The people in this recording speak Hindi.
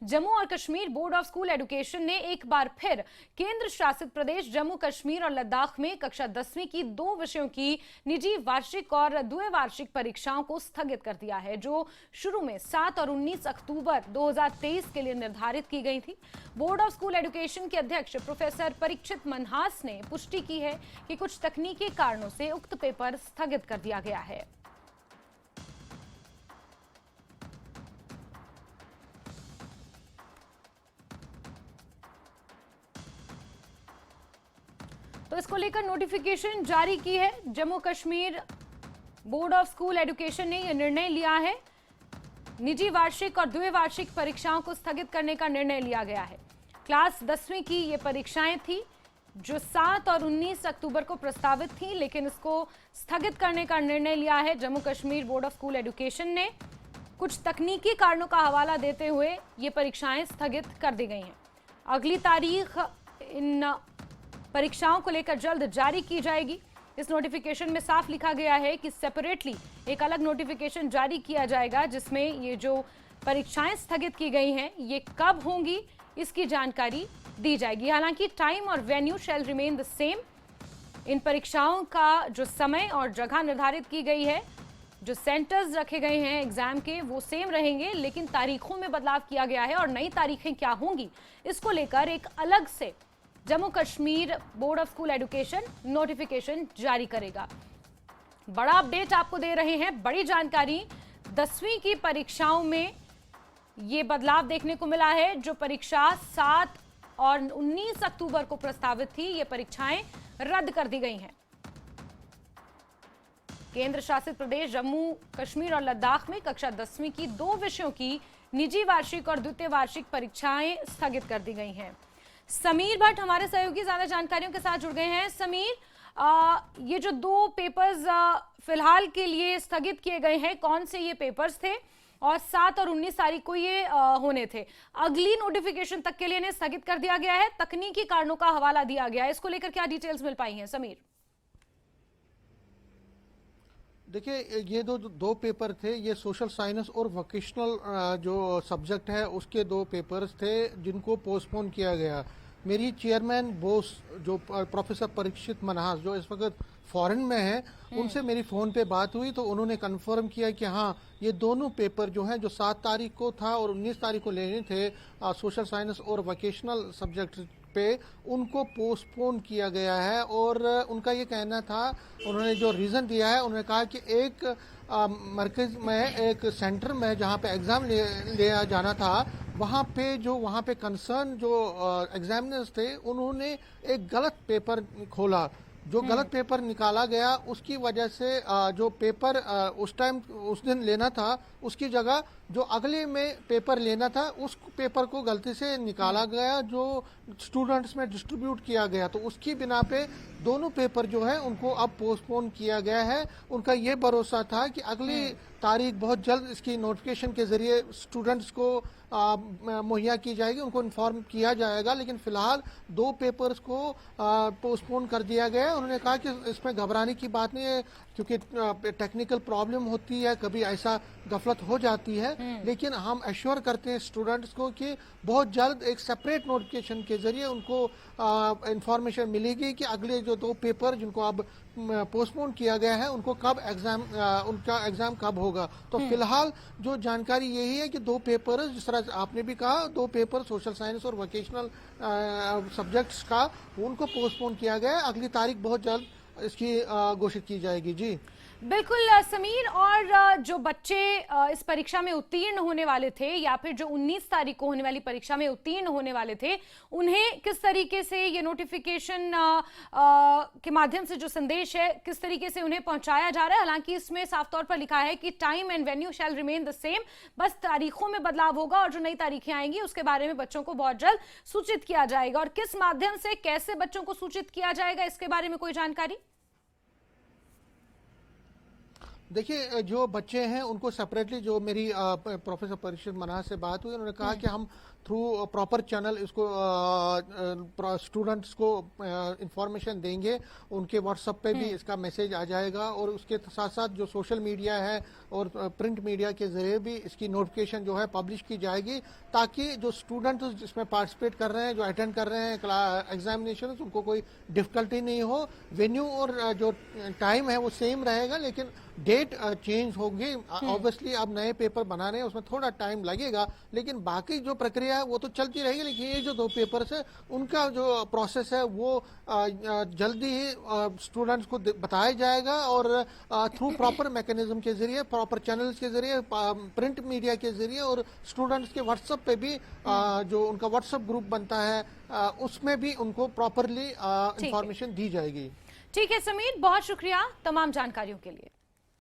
जम्मू और Kashmir board of school education ने एक बार फिर केंद्र शासित प्रदेश जम्मू कश्मीर और लद्दाख में कक्षा 10वीं की 2 विषयों की निजी वार्षिक और द्विवार्षिक परीक्षाओं को स्थगित कर दिया है, जो शुरू में 7 और 19 अक्टूबर 2023 के लिए निर्धारित की गई थी। बोर्ड ऑफ स्कूल एजुकेशन के अध्यक्ष प्रोफेसर परीक्षित मनहास ने पुष्टि की है कि कुछ तकनीकी कारणों से उक्त पेपर स्थगित कर दिया गया है। तो इसको लेकर नोटिफिकेशन जारी की है। Jammu Kashmir board of school education ने यह निर्णय लिया है। निजी वार्षिक और द्विवार्षिक परीक्षाओं को स्थगित करने का निर्णय लिया गया है। क्लास 10वीं की ये परीक्षाएं थी जो 7 और 19 अक्टूबर को प्रस्तावित थी, लेकिन इसको स्थगित करने का निर्णय लिया है Jammu Kashmir board of school education ने। कुछ तकनीकी कारणों का हवाला देते हुए ये परीक्षाएं स्थगित कर दी गई हैं। अगली तारीख इन परीक्षाओं को लेकर जल्द जारी की जाएगी। इस नोटिफिकेशन में साफ लिखा गया है कि सेपरेटली एक अलग नोटिफिकेशन जारी किया जाएगा, जिसमें ये जो परीक्षाएं स्थगित की गई हैं ये कब होंगी इसकी जानकारी दी जाएगी। हालांकि टाइम और venue shall remain the same. इन परीक्षाओं का जो समय और जगह निर्धारित की गई है, जो सेंटर्स रखे गए हैं एग्जाम के, वो सेम रहेंगे, लेकिन तारीखों में बदलाव किया गया है और नई तारीखें क्या होंगी इसको लेकर एक अलग से Jammu Kashmir board of school education notification जारी करेगा। बड़ा अपडेट आपको दे रहे हैं, बड़ी जानकारी। 10वीं की परीक्षाओं में यह बदलाव देखने को मिला है। जो परीक्षा 7 और 19 अक्टूबर को प्रस्तावित थी, ये परीक्षाएं रद्द कर दी गई हैं। केंद्र शासित प्रदेश जम्मू कश्मीर और लद्दाख में कक्षा 10वीं की 2 विषयों की निजी वार्षिक और द्वितीय वार्षिक परीक्षाएं स्थगित कर दी गई हैं। समीर भट्ट हमारे सहयोगी ज्यादा जानकारियों के साथ जुड़ गए हैं। समीर, ये जो 2 पेपर्स फिलहाल के लिए स्थगित किए गए हैं, कौन से ये पेपर्स थे और 7 और 19 तारीख को ये होने थे? अगली नोटिफिकेशन तक के लिए इन्हें स्थगित कर दिया गया है, तकनीकी कारणों का हवाला दिया गया है। इसको लेकर क्या डिटेल्स मिल पाई हैं समीर? देखिए, ये दो पेपर थे। ये सोशल साइंस और वोकेशनल जो सब्जेक्ट है उसके 2 पेपर्स थे जिनको पोस्टपोन किया गया। मेरी चेयरमैन बोस जो प्रोफेसर परीक्षित मनहास जो इस वक्त फॉरेन में है, उनसे मेरी फ़ोन पे बात हुई तो उन्होंने कंफर्म किया कि हाँ, ये दोनों पेपर जो हैं, जो 7 तारीख को था और 19 तारीख को लेने थे सोशल साइंस और वोकेशनल सब्जेक्ट पे, उनको पोस्टपोन किया गया है। और उनका ये कहना था, उन्होंने जो रीज़न दिया है, उन्होंने कहा कि एक मरकज़ में, एक सेंटर में जहाँ पे एग्ज़ाम लिया जाना था, वहाँ पे कंसर्न जो एग्जामिनर्स थे, उन्होंने एक गलत पेपर खोला। जो गलत पेपर निकाला गया, उसकी वजह से जो पेपर उस दिन लेना था, उसकी जगह जो अगले में पेपर लेना था, उस पेपर को गलती से निकाला गया, जो स्टूडेंट्स में डिस्ट्रीब्यूट किया गया। तो उसकी बिना पे दोनों पेपर जो है उनको अब पोस्टपोन किया गया है। उनका ये भरोसा था कि अगली तारीख बहुत जल्द इसकी नोटिफिकेशन के जरिए स्टूडेंट्स को मुहैया की जाएगी, उनको इन्फॉर्म किया जाएगा। लेकिन फिलहाल 2 पेपर्स को पोस्टपोन कर दिया गया है। उन्होंने कहा कि इसमें घबराने की बात नहीं है, क्योंकि टेक्निकल प्रॉब्लम होती है, कभी ऐसा गफलत हो जाती है, लेकिन हम एश्योर करते हैं स्टूडेंट्स को कि बहुत जल्द एक सेपरेट नोटिफिकेशन के जरिए उनको इंफॉर्मेशन मिलेगी कि अगले जो 2 पेपर जिनको अब पोस्टपोन किया गया है, उनको कब उनका एग्जाम कब होगा। तो फिलहाल जो जानकारी यही है कि 2 पेपर, जिस तरह आपने भी कहा, 2 पेपर सोशल साइंस और वोकेशनल सब्जेक्ट्स का, उनको पोस्टपोन किया गया है। अगली तारीख बहुत जल्द इसकी घोषित की जाएगी। जी बिल्कुल समीर, और जो बच्चे इस परीक्षा में उत्तीर्ण होने वाले थे, या फिर जो 19 तारीख को होने वाली परीक्षा में उत्तीर्ण होने वाले थे, उन्हें किस तरीके से ये नोटिफिकेशन के माध्यम से जो संदेश है, किस तरीके से उन्हें पहुंचाया जा रहा है? हालांकि इसमें साफ तौर पर लिखा है कि time and venue shall remain the same, बस तारीखों में बदलाव होगा और जो नई तारीखें आएंगी उसके बारे में बच्चों को बहुत जल्द सूचित किया जाएगा। और किस माध्यम से, कैसे बच्चों को सूचित किया जाएगा, इसके बारे में कोई जानकारी? देखिए जो बच्चे हैं उनको सेपरेटली, जो मेरी प्रोफेसर परीक्षित मना से बात हुई, उन्होंने कहा कि हम थ्रू प्रॉपर चैनल इसको स्टूडेंट्स को इंफॉर्मेशन देंगे, उनके व्हाट्सएप पे भी इसका मैसेज आ जाएगा, और उसके साथ साथ जो सोशल मीडिया है और प्रिंट मीडिया के जरिए भी इसकी नोटिफिकेशन जो है पब्लिश की जाएगी, ताकि जो स्टूडेंट्स जिसमें पार्टिसिपेट कर रहे हैं, जो अटेंड कर रहे हैं एग्जामिनेशन, उनको कोई डिफिकल्टी नहीं हो। वेन्यू और जो टाइम है वो सेम रहेगा, लेकिन डेट चेंज होगी। ऑब्वियसली अब नए पेपर बना रहे हैं, उसमें थोड़ा टाइम लगेगा, लेकिन बाकी जो प्रक्रिया है वो तो चलती रहेगी। लेकिन ये जो 2 पेपर्स है उनका जो प्रोसेस है वो जल्दी ही स्टूडेंट्स को बताया जाएगा, और थ्रू प्रॉपर मैकेनिज्म के जरिए, प्रॉपर चैनल्स के जरिए, प्रिंट मीडिया के जरिए, और स्टूडेंट्स के व्हाट्सएप पे भी जो उनका व्हाट्सएप ग्रुप बनता है उसमें भी उनको प्रॉपरली इंफॉर्मेशन दी जाएगी। ठीक है समीर, बहुत शुक्रिया तमाम जानकारियों के लिए।